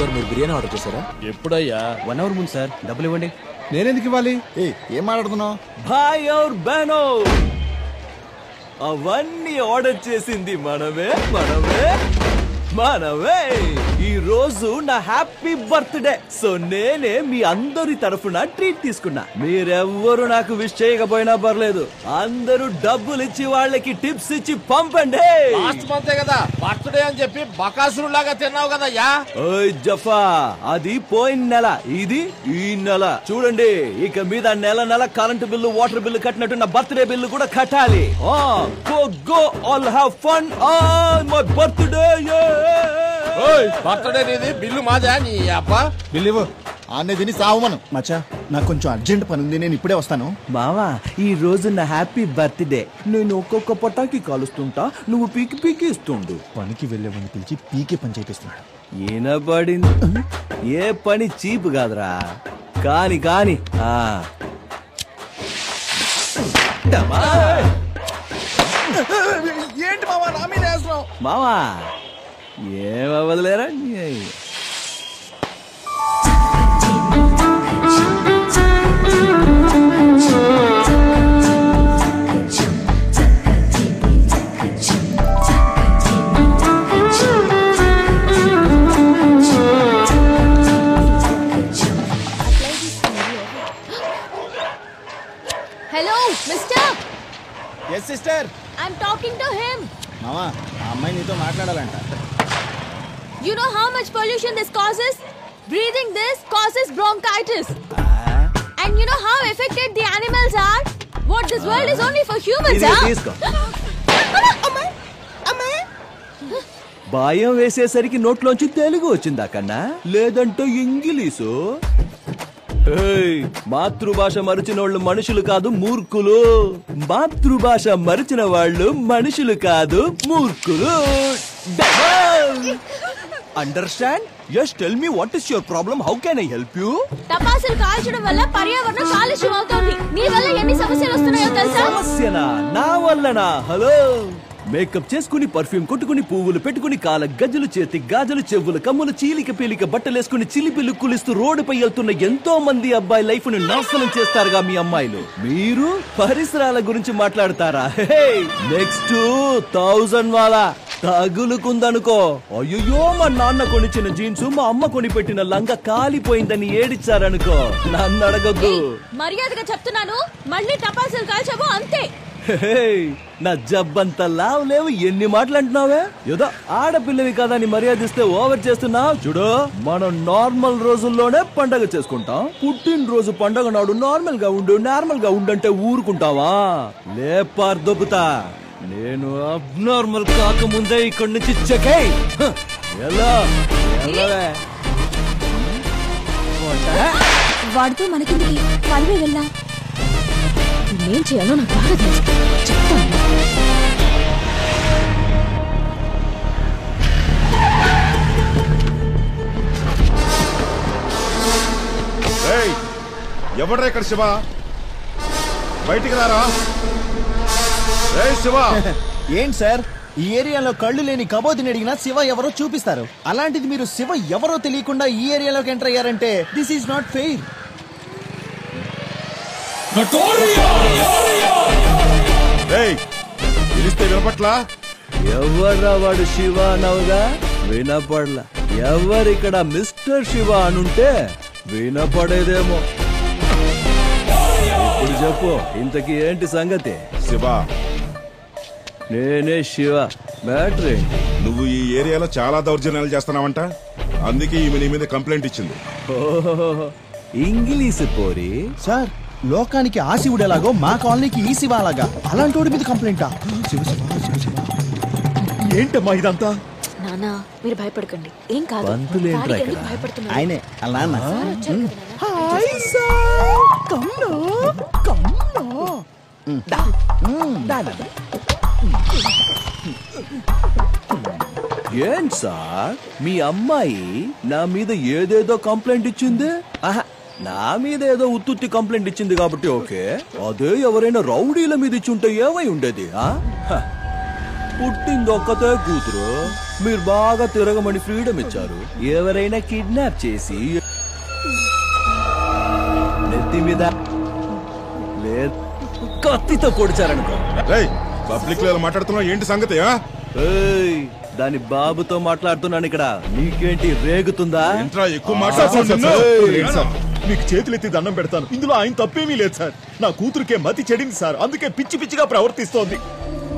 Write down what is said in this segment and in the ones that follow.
Sir మీరు biryani order చేశారా? ఎప్పుడయ్యా? 1 hour ముందు సార్. డబ్బులు ఇవ్వండి. నేనెందుకు ఇవ్వాలి? ఏం మాట్లాడుతున్నావు? భాయ్ ఔర్ బహనో, అవన్నీ ఆర్డర్ చేసింది మనమే. ఈ రోజు నా హ్యాపీ బర్త్డే. సో నేనే మీ అందరి తరఫున ట్రీట్ తీసుకున్నా. మీరెవ్వరు నాకు విష్ చేయకపోయినా పర్లేదు, అందరూ డబ్బులు ఇచ్చి వాళ్ళకి టిప్స్ ఇచ్చి పంపండి. లాస్ట్ మంతే కదా బర్త్డే అని చెప్పి బకాసురు లాగా తిన్నావు కదయ్యా. ఓయ్ జఫా, అది పోయిన నెల, ఇది ఈ నెల. చూడండి, ఇక మీద నెల కరెంటు బిల్లు, వాటర్ బిల్లు కట్టినట్టు నా బర్త్డే బిల్లు కూడా కట్టాలి. Go all have fun on my birthday. Birthday నీది, బిల్లు మాదా? నీ అబ్బా బిల్లు ఇవ్వు. ఆనే తిని సావుమను. మచ్చా, నాకు కొంచెం అర్జెంట్ పని ఉంది, నేను ఇప్పుడే వస్తాను. మావా, ఈ రోజు నా హ్యాపీ బర్త్డే. నేను ఒక్కొక్క పటాకి కాలుస్తుంటా, నువ్వు పీకి ఇస్తుండు. పనికి వెళ్ళేవాడిని పిలిచి పీకే పని చేపిస్తున్నాడు. ఈనపడింది. ఏ పని చీప్ కాదురా. కాని ఏంటి మావా నా మీద వేస్తున్నావు? మావా ఏమవ్వదులేరా. Hello, mister. Yes, sister. I'm talking to him. మావా, ఆ అమ్మాయి నీతో మాట్లాడాలంట. You know how much pollution this causes? Breathing this causes bronchitis. And you know how affected the animals are? What, this world is only for humans, తీసుకో. భయం వేసేసరికి నోట్లోంచి తెలుగు వచ్చిందా కన్నా, లేదంటే ఇంగ్లీషు. మాతృభాష మరిచిన వాళ్ళు మనుషులు కాదు, మూర్ఖులు. మాతృభాష మరిచిన వాళ్ళు మనుషులు కాదు, మూర్ఖులు. Understand? Just tell me what is your problem, how can I help you? టపాసులు కాల్చడం వల్ల పర్యావరణం కాలుష్యం అవుతోంది. నీ వల్ల ఎన్ని సమస్యలు వస్తున్నాయో తెలుసా? సమస్యనా? నా వల్లనా? హలో, మేకప్ చేసుకుని, పర్ఫ్యూమ్ కొట్టుకుని, పువ్వులు పెట్టుకుని, కాల గజ్జలు, చేతి గాజులు, చెవులు కమ్ములు, చీలిక పీలిక బట్టలేసుకుని, చిలిపిలు కులిస్తూ రోడ్డుపై వెళ్తున్న ఎంతో మంది అబ్బాయి లైఫ్ ను నాశనం చేస్తారుగా మీ అమ్మాయిలు. మీరు పరిసరాల గురించి మాట్లాడతారా? నెక్స్ట్ 1000 వాలా తగులుకుందనుకో. అయ్యో, మా నాన్న కొనిచ్చిన జీన్స్, మా అమ్మ కొనిపెట్టిన లంగా కాలిపోయిందని ఏడిచ్చారనుకో, నన్ను అడగొద్దు. మర్యాదగా చెప్తున్నాను, మళ్ళీ టపాసులు కాల్చావు అంతే. నా జబ్బంతా లావు లేవు, ఎన్ని మాటలు అంటున్నావే? ఏదో ఆడపిల్లవి కదా అని మర్యాదిస్తే ఓవర్ చేస్తున్నావు. చూడు, మనం నార్మల్ రోజుల్లోనే పండగ చేసుకుంటాం. పుట్టినరోజు పండగ నాడు నార్మల్ గా ఉండంటే ఊరుకుంటావా? లేపార్ దొబ్బుతా. నేను అబ్నార్మల్ కాకముందే ఇక్కడి నుంచి చెకై. వాడితో మనకి పనివే వెళ్ళా. ఏం చేయాలో నాకు బాగా తెలుసు, చెప్తాను. ఎవడ్రా ఇక్కడ? శివ, బయటికి రారా. శివ. ఏంటి సార్, ఈ ఏరియాలో కళ్ళు లేని కబోదిని అడిగినా శివ ఎవరో చూపిస్తారు. అలాంటిది మీరు శివ ఎవరో తెలియకుండా ఈ ఏరియాలోకి ఎంటర్ అయ్యారంటే దిస్ ఈజ్ నాట్ ఫెయిర్. పిలిస్తే వినపట్లా? ఎవర్రా వాడు శివ అనవుగా? వినపడలా. ఎవరిక్కడ మిస్టర్ శివ అనుంటే వినపడేదేమో. ఇప్పుడు చెప్పు, ఇంతకీ ఏంటి సంగతి? శివ, నేనే శివ. బ్యాటరీ, నువ్వు ఈ ఏరియాలో చాలా దౌర్జన్యాలు చేస్తున్నావంట, అందుకే ఈమె నీ మీద కంప్లైంట్ ఇచ్చింది. ఇంగ్లీష్ పోరి. సార్, లోకానికి ఆ శివుడు ఎలాగో మా కాలనీకి ఈ శివ అలాగా. అలాంటి వాడి మీద కంప్లైంటా? శివ శివ శివ శివ. ఏంటమ్మా ఇదంతా? నానా, మీరు భయపడకండి, ఏం కాదు. భయపడుతున్నారు ఆయనే అలా. ఏం సార్, మీ అమ్మాయి నా మీద ఏదేదో కంప్లైంట్ ఇచ్చింది? నా మీద ఏదో ఉత్తుత్తి కంప్లైంట్ ఇచ్చింది కాబట్టి ఓకే. అదే ఎవరైనా రౌడీల మీద ఇచ్చుంటే ఏమై ఉండేది? పుట్టింది ఒక్కతే కూతురు, మీరు బాగా తిరగమని ఫ్రీడమ్ ఇచ్చారు. ఎవరైనా కిడ్నాప్ చేసి నెత్తి మీద కత్తితో పొడిచారనుకో, పబ్లిక్ లో మాట్లాడుతున్నావు ఏంటి సంగతి? దాని బాబుతో మాట్లాడుతున్నాను ఇక్కడ. నీకేంటి రేగుతుందా? ఎక్కువ మాట్లాడుతున్నా. మీకు చేతులెత్తి దండం పెడతాను, ఇందులో ఆయన తప్పేమీ లేదు సార్. నా కూతురికే మతి చెడింది సార్, అందుకే పిచ్చి పిచ్చిగా ప్రవర్తిస్తోంది.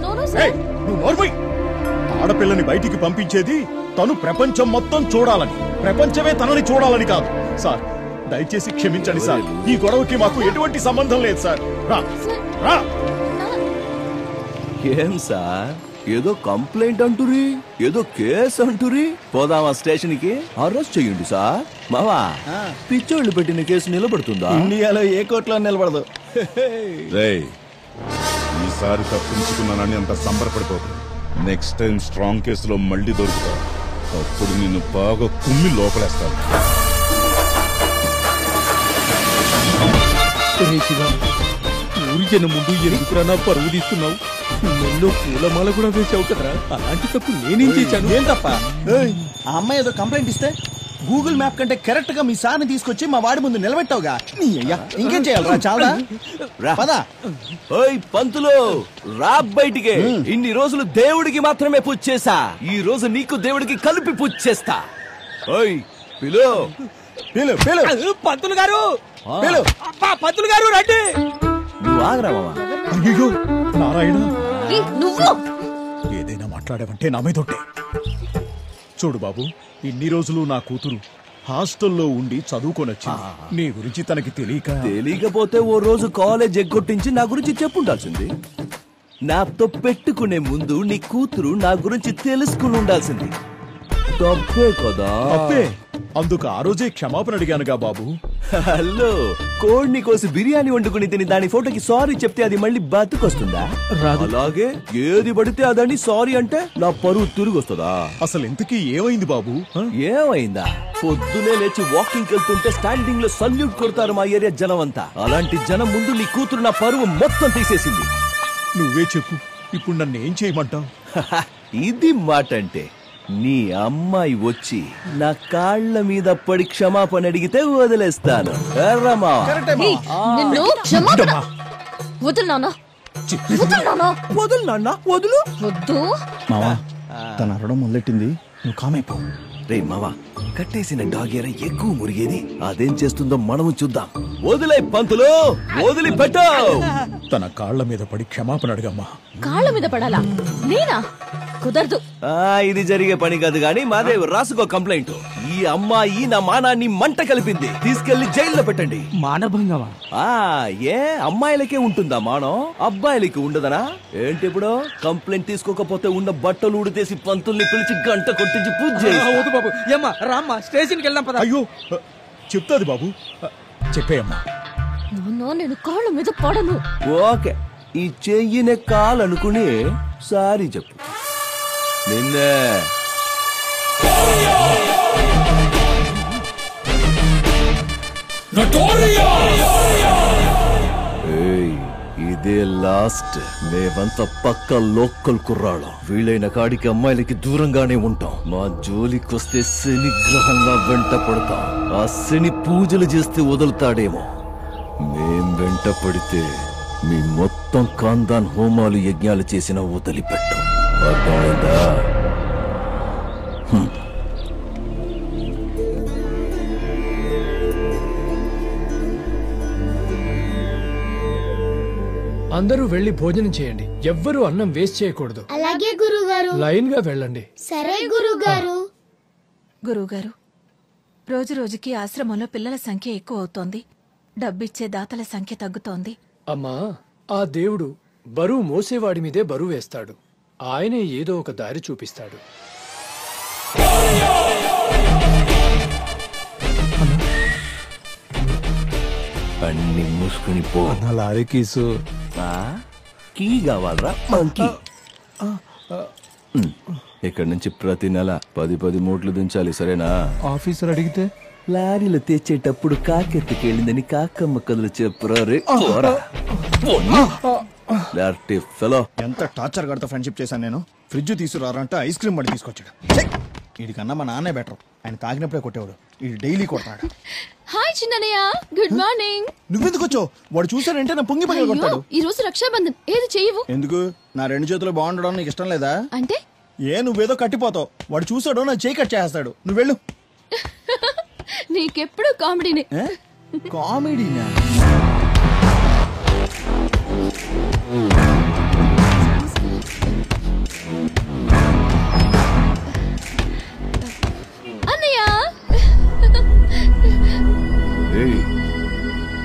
నువ్వు నోర్మై. ఆడపిల్లని బయటికి పంపించేది తను ప్రపంచం మొత్తం చూడాలని, ప్రపంచమే తనని చూడాలని కాదు సార్. దయచేసి క్షమించండి సార్, ఈ గొడవకి మాకు ఎటువంటి సంబంధం లేదు సార్. రా. ఏం సార్, ఏదో కంప్లైంట్ అంటురి, ఏదో కేసు అంటురి. పోదామా స్టేషన్ కి? అరెస్ట్ చెయ్యండి సార్. మావా, పిచ్చోళ్ళు పెట్టిన కేసు నిలబడుతుందా? ఇండియాలో ఏ కోర్టులో నిలబడదు. ఈసారి తప్పించుకున్నానని అంత సంబరపడిపోకు. నెక్స్ట్ టైం స్ట్రాంగ్ కేసులో మళ్ళీ దొరుకుతా, అప్పుడు నిన్ను బాగా కుమ్మి లోపలేస్తాను. ఊరి జన ముందు ఎందుకురా నా పరువు తీస్తున్నావు? నెల్లో పూలమాల కూడా వేసావు కదరా, అలాంటి తప్పు నేనేం చేశాను? ఏం తప్ప? ఆ అమ్మాయి ఏదో కంప్లైంట్ ఇస్తే గూగుల్ మ్యాప్ కంటే కరెక్ట్ గా మీ సార్ని తీసుకొచ్చి మా వాడి ముందు నిలబెట్టావుగా. నీ అయ్యా ఇంకేం చేయాలరా? చాలా పదా. ఓయ్ పంతులు, రా బయటికి. ఇన్ని రోజులు దేవుడికి మాత్రమే పూజ చేశా, ఈ రోజు నీకు దేవుడికి కలిపి పూజ చేస్తా. ఓయ్ పిలు పిలు పిలు. పంతులు గారు, పిలు. పంతులు గారు రండి. నువ్వు ఆగరా మావా. అయ్యో నారాయణ, నువ్వు ఏదైనా మాట్లాడావంటే నా మీద ఒట్టే. చూడు బాబు, ఇన్ని రోజులు నా కూతురు హాస్టల్లో ఉండి చదువుకొనొచ్చింది. నీ గురించి తనకి తెలియకపోతే ఓ రోజు కాలేజ్ ఎగ్గొట్టించి నా గురించి చెప్పుండాల్సింది. నాతో పెట్టుకునే ముందు నీ కూతురు నా గురించి తెలుసుకుని ఉండాల్సింది. తప్పే కదా? తప్పే. అందుకు ఆ రోజే క్షమాపణ అడిగానుగా బాబు. హలో, కోడిని కోసి బిర్యానీ వండుకుని తిని దాని ఫోటోకి సారీ చెప్తే అది మళ్ళీ బతుకొస్తుందా? అలాగే ఏది పడితే అదని సారీ అంటే నా పరువు తిరిగి వస్తుందా? అసలు ఇంతకీ ఏమైంది బాబు? ఏమైందా? పొద్దునే లేచి వాకింగ్ వెళ్తుంటే స్టాండింగ్ లో సల్యూట్ కొడతారు మా ఏరియా జనం అంతా. అలాంటి జనం ముందు నీ కూతురు నా పరువు మొత్తం తీసేసింది. నువ్వే చెప్పు, ఇప్పుడు నన్ను ఏం చేయమంటావు? ఇది మాట అంటే, నీ అమ్మాయి వచ్చి నా కాళ్ల మీద పడి క్షమాపణ అడిగితే వదిలేస్తాను. మావా, తన అరవడం మొదలెట్టింది, నువ్వు కామైపో. రే మావా, కట్టేసిన డాగేర ఎక్కువ మురిగేది, అదేం చేస్తుందో మనము చూద్దాం. వదిలే పంతులు, వదిలిపెట్టు. తన కాళ్ల మీద పడి క్షమాపణ అడగమ్మా. కాళ్ళ మీద పడాలా? నేనా? కుదరదు. ఇది జరిగే పని కాదు గాని మాదేవ్ రాసుకో కంప్లైంట్. ఈ అమ్మాయి నా మానాన్ని మంట కలిపింది, తీసుకెళ్లి జైల్లో పెట్టండి. మానభంగమా? ఏ అమ్మాయిలకే ఉంటుందా మానం, అబ్బాయిలకి ఉండదనా ఏంటి? ఇప్పుడు కంప్లైంట్ తీసుకోకపోతే ఉన్న బట్టలు ఉడితేసి పంతుల్ని పిలిచి గంట కొట్టించి పూజ చేయి. బాబు ఏమ్మా రామ్మా, స్టేషన్కి వెళ్దాం పద. అయ్యో చెప్తాది బాబు, చెప్పేయమ్మా. నేను కాళ్ళ మీద పడను. ఓకే, ఈ చెయ్యినే కాలనుకుని సారీ చెప్పు. నిన్నే ఇదే లాస్ట్. మేమంతా పక్క లోకల్ కుర్రాళ్ళం. వీలైన కాడికి అమ్మాయిలకి దూరంగానే ఉంటాం. మా జోలికొస్తే శని గ్రహంగా వెంట పడతాం. ఆ శని పూజలు చేస్తే వదులుతాడేమో. మేం వెంట పడితే మీ మొత్తం ఖాందాన్ హోమాలు యజ్ఞాలు చేసిన వదిలిపెట్టాం. అర్థమైందా? అందరూ వెళ్లి భోజనం చేయండి. ఎవ్వరూ అన్నం వేస్ట్ చేయకూడదు. అలాగే గురుగారు. లైన్ గా వెళ్ళండి. సరే గురుగారు. గురువుగారు, రోజు రోజుకి ఆశ్రమంలో పిల్లల సంఖ్య ఎక్కువ అవుతోంది. డబ్బిచ్చే దాతల సంఖ్య తగ్గుతోంది. అమ్మా, ఆ దేవుడు బరువు మోసేవాడి మీదే బరువు వేస్తాడు. ఆయనే ఏదో ఒక దారి చూపిస్తాడు. అన్ని మూసుకుని పో. లారీ కీసు కీ కావాలరా? ఇక్కడ నుంచి ప్రతి నెల 10 మూట్లు దించాలి, సరేనా? ఆఫీసర్ అడిగితే లారీలు తెచ్చేటప్పుడు కాకెత్తుకెళ్ళిందని కాకమ్మ కథలు చెప్పురా. ఎంత టార్చర్ గడతా ఫ్రెండ్షిప్ చేశాను నేను. ఫ్రిడ్జ్ తీసుకురారంటే ఐస్ క్రీమ్ పడి తీసుకొచ్చాడు. వీడికన్నా మా నాన్నే బెటర్. ఆయన తాగినప్పుడే కొట్టేవాడు, వీడు డైలీ కొడతాడు. Hi Chinnayya, good morning. నువ్వెందుకు వచ్చావు? వాడు చూసాడంటే నా పొంగి పగల కొడతాడు. ఈ రోజు రక్షాబంధన్, ఏది చెయ్యవు? ఎందుకు? నా 2 చేతులు బాగుండడం నీకు ఇష్టం లేదా? అంటే నువ్వేదో కట్టిపోతావు. వాడు చూసాడు, నా చేయి కట్ చేస్తాడు. నువ్వు వెళ్ళు. నీకెప్పుడు కామెడీనే. కామెడీనా?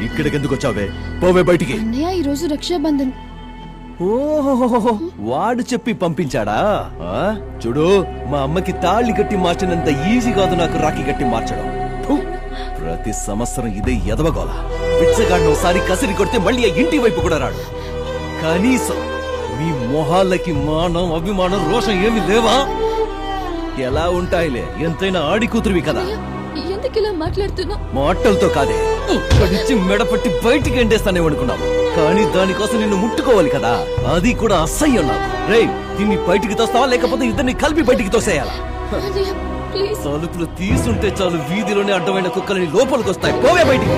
ఇక్కడికి ఎందుకు వచ్చావే? పోవే బయటికి. అన్నయ్య, ఈ రోజు రక్షాబంధన్. ఓహో, వాడు చెప్పి పంపించాడా? చూడు, మా అమ్మకి తాళి కట్టి మార్చినంత ఈజీ కాదు నాకు రాఖీ కట్టి మార్చడం. ప్రతి సంవత్సరం ఇదే ఎదవగోల. పిచ్చగాడిని ఒకసారి కసిరి కొడితే మళ్ళీ ఆ ఇంటి వైపు కూడా రాడు. కనీసం మీ మొహాలకి మానం, అభిమానం, రోషం ఏమి లేవా? ఎలా ఉంటాయిలే, ఎంతైనా ఆడి కూతురువి కదా. ఎందుకు ఇలా మాట్లాడుతున్నా? మాటలతో కాదే, ఇక్కడిచ్చి మెడపట్టి బయటికి ఎండేస్తానేమనుకున్నావు. కానీ దానికోసం నిన్ను ముట్టుకోవాలి కదా, అది కూడా అసహ్యం నాకు. రేయ్, దీన్ని బయటికి తోస్తావా లేకపోతే ఇద్దరిని కలిపి బయటికి తోసేయాలా? తలుపులు తీసుంటే చాలు, వీధిలోనే అడ్డమైన కుక్కలని లోపలికి వస్తాయి. పోవే బయటికి.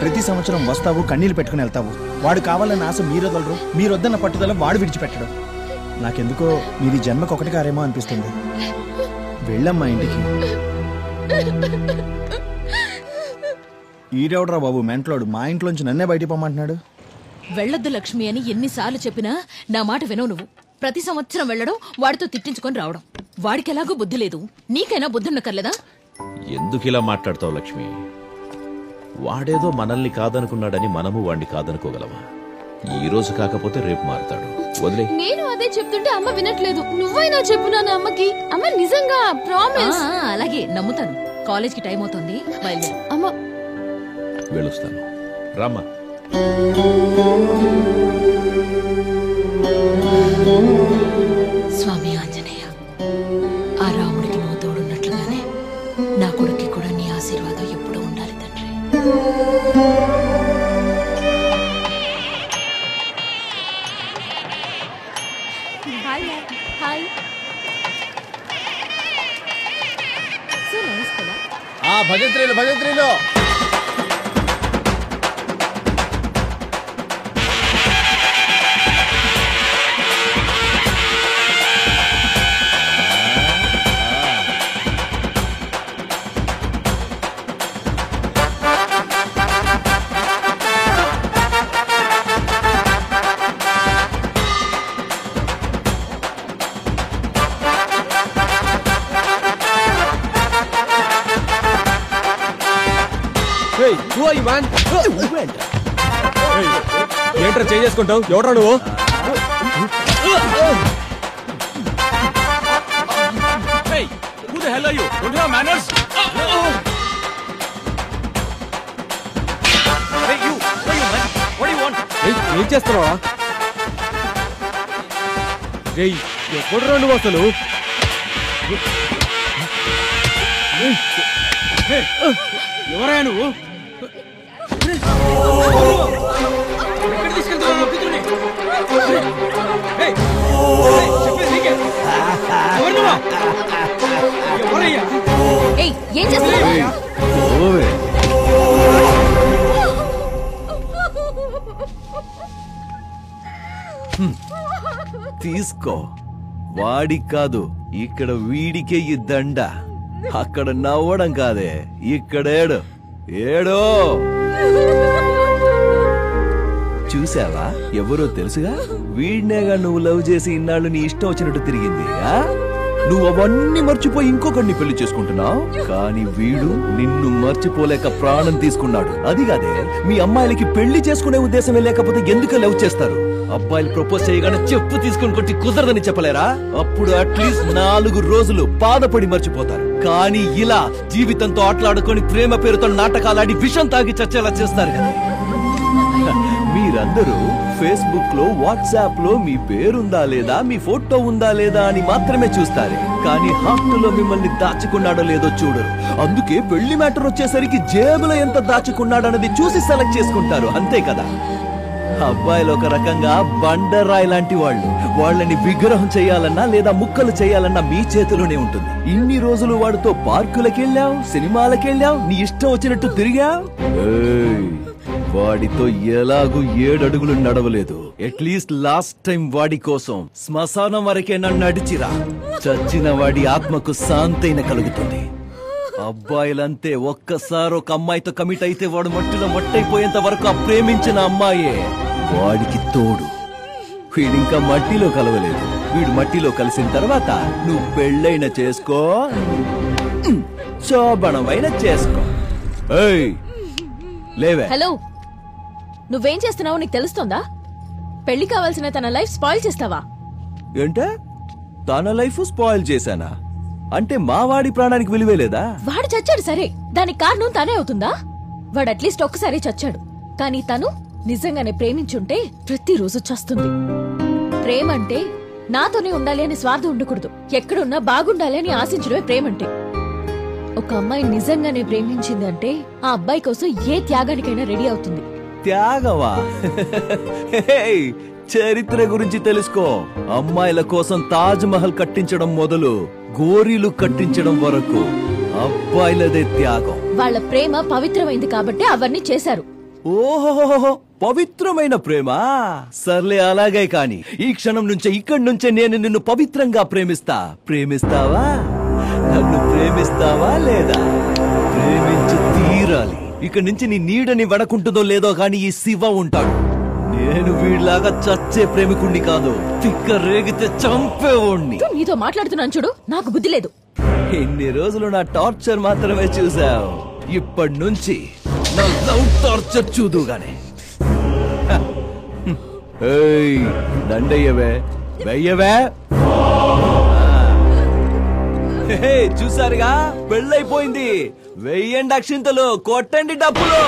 ప్రతి సంవత్సరం వస్తావు, కన్నీళ్ళు పెట్టుకుని వెళ్తావు. వాడు కావాలన్న ఆశ మీరొదలరు, మీరొద్దన్న పట్టుదల వాడు విడిచిపెట్టడం. నాకెందుకో మీది జన్మకొకటి కారేమో అనిపిస్తుంది. వెళ్ళమ్మా ఇంటికి. ఈడెవడరా బాబు మెంట్లోడు, మా ఇంట్లోంచి నన్నే బయటికి పొమ్మంటున్నాడు. వెళ్ళొద్దు లక్ష్మి అని ఎన్నిసార్లు చెప్పినా నా మాట వినవు నువ్వు. ప్రతి సంవత్సరం వెళ్ళడం, వాడితో తిట్టించుకొని రావడం. వాడికి ఎలాగో బుద్ధి లేదు, నీకైనా బుద్ధి ఉండకర్లేదా? ఎందుకు ఇలా మాట్లాడతావు లక్ష్మి? వాడేదో మనల్ని కాదనుకున్నాడని మనము వాడిని కాదనుకోగలమా? ఈ రోజు కాకపోతే రేపు మారుతాడు. వదిలే. నేను అదే చెప్తుంటే అమ్మ వినట్లేదు. నువ్వైనా చెప్పు నాన్న అమ్మకి. అమ్మ నిజంగా ప్రామిస్. అలాగే నమ్ముతాను. కాలేజ్కి టైం అవుతుంది, బయలుదేరు. అమ్మ వెళ్ళొస్తాను. రామ్మా. స్వామి ఆంజనేయ, ఆ రాముడికి నువ్వు తోడున్నట్లుగానే నా కొడుక్కి కూడా నీ ఆశీర్వాదం ఎప్పుడూ ఉండాలి తండ్రి. Hi hi. సో నైస్ కదా. భజంత్రీలు భజంత్రీలు. ఏంట్రా చేసుకుంటావు? ఎవడ్రా నువ్వు? ఏం చేస్తున్నావా? ఎప్పుడురా నువ్వు అసలు? ఎవరా నువ్వు? ఏం చేస్తున్నావు? తీసుకో. వాడికి కాదు, ఇక్కడ వీడికే ఈ దండ. అక్కడ నవ్వడం కాదే, ఇక్కడేడు ఏడో. చూసావా, ఎవరో తెలుసుగా? వీడినేగా నువ్వు లవ్ చేసి ఇన్నాళ్ళు నీ ఇష్టం వచ్చినట్టు తిరిగింది. నువ్వు అవన్నీ మర్చిపోయి ఇంకొకరిని పెళ్లి చేసుకుంటున్నావు. కానీ వీడు నిన్ను మర్చిపోలేక ప్రాణం తీసుకున్నాడు. అది కాదే, మీ అమ్మాయిలకి పెళ్లి చేసుకునే ఉద్దేశమే లేకపోతే ఎందుకు లవ్ చేస్తారు? అబ్బాయిలు ప్రపోజ్ చేయగానే చెప్పు తీసుకుని కొట్టి కుదరదని చెప్పలేరా? అప్పుడు అట్లీస్ట్ 4 రోజులు బాధపడి మర్చిపోతారు. కానీ ఇలా జీవితంతో ఆటలాడుకొని ప్రేమ పేరుతో నాటకాలాడి విషం తాగి చచ్చేలా చేస్తారు కదా. మీరు మీరందరూ ఫేస్బుక్ లో వాట్సాప్ లో మీ పేరుందా లేదా మీ ఫోటో ఉందా లేదా అని మాత్రమే చూస్తారే, కానీ హార్ట్ లో మిమ్మల్ని దాచుకున్నాడో లేదో చూడరు. అందుకే పెళ్లి మ్యాటర్ వచ్చేసరికి జేబులో ఎంత దాచుకున్నాడన్నది చూసి సెలెక్ట్ చేసుకుంటారు, అంతే కదా. అబ్బాయిలు ఒక రకంగా బండరాయి లాంటి వాళ్ళు. వాళ్ళని విగ్రహం చేయాలన్నా లేదా ముక్కలు చేయాలన్నా మీ చేతిలోనే ఉంటుంది. ఇన్ని రోజులు వాడితో పార్కులకెళ్ళావు, సినిమాలకెళ్ళావు, నీ ఇష్టం వచ్చినట్టు తిరిగావు. వాడితో ఎలాగూ 7 అడుగులు నడవలేదు. అట్లీస్ట్ లాస్ట్ టైం వాడి కోసం శ్మశానం వరకే నన్ను నడిచిరా. చచ్చిన వాడి ఆత్మకు శాంతైన కలుగుతుంది. అబ్బాయిలంతే, ఒక్కసారి ఒక అమ్మాయితో కమిట్ అయితే వాడు మట్టిలో మట్టయిపోయేంత వరకు ఆ ప్రేమించిన అమ్మాయే వాడికి తోడు. వీడింకా మట్టిలో కలవలేదు. వీడు మట్టిలో కలిసిన తర్వాత నువ్వు పెళ్ళైన చేసుకో, శోభనమైన చేసుకో. లేవే. హలో, నువ్వేం చేస్తున్నావో నీకు తెలుస్తోందా? పెళ్లి కావాల్సిన తన లైఫ్ స్పాయిల్ చేస్తావా? ఏంటే తన లైఫ్ స్పాయిల్ చేశానా? అంటే మా వాడి ప్రాణానికి విలువే లేదా? వాడు చచ్చాడు సరే, దానికి కారణం తనే అవుతుందా? వాడు అట్లీస్ట్ ఒక్కసారి చచ్చాడు, కానీ తను నిజంగానే ప్రేమించుంటే ప్రతిరోజు చస్తుంది. ప్రేమ అంటే నాతోనే ఉండాలి అని స్వార్థం ఉండకూడదు. ఎక్కడున్నా బాగుండాలి అని ఆశించడమే ప్రేమంటే. ఒక అమ్మాయి నిజంగానే ప్రేమించింది అంటే ఆ అబ్బాయి కోసం ఏ త్యాగానికైనా రెడీ అవుతుంది. త్యాగవా? చరిత్ర గురించి తెలుసుకో. అమ్మాయిల కోసం తాజ్ మహల్ కట్టించడం మొదలు గోరీలు కట్టించడం వరకు అబ్బాయిలదే త్యాగం. వాళ్ళ ప్రేమ పవిత్రమైంది కాబట్టి అవన్నీ చేశారు. ఓహో, పవిత్రమైన ప్రేమ. సర్లే, అలాగే కాని ఈ క్షణం నుంచే ఇక్కడి నుంచే నేను నిన్ను పవిత్రంగా ప్రేమిస్తా. ప్రేమిస్తావా? నన్ను ప్రేమిస్తావా లేదా? ప్రేమించి తీరాలి. ఇక్కడి నుంచి నీ నీడని వడకుంటుందో లేదో గాని ఈ శివ ఉంటాడు. నేను వీడిలాగా చచ్చే ప్రేమికుణ్ణి కాదు, తిక్క రేగితే చంపేవాణ్ణి. నీతో మాట్లాడుతున్నాను చూడు, నాకు బుద్ధి లేదు. ఇన్ని రోజులు నా టార్చర్ మాత్రమే చూసావు, ఇప్పటి నుంచి నా లవ్ టార్చర్ చూదుగానే. దండయ్యవే, వెయ్యవే. చూసారుగా, పెళ్ళైపోయింది. వెయ్యండి అక్షింతలు, కొట్టండి డబ్బులు.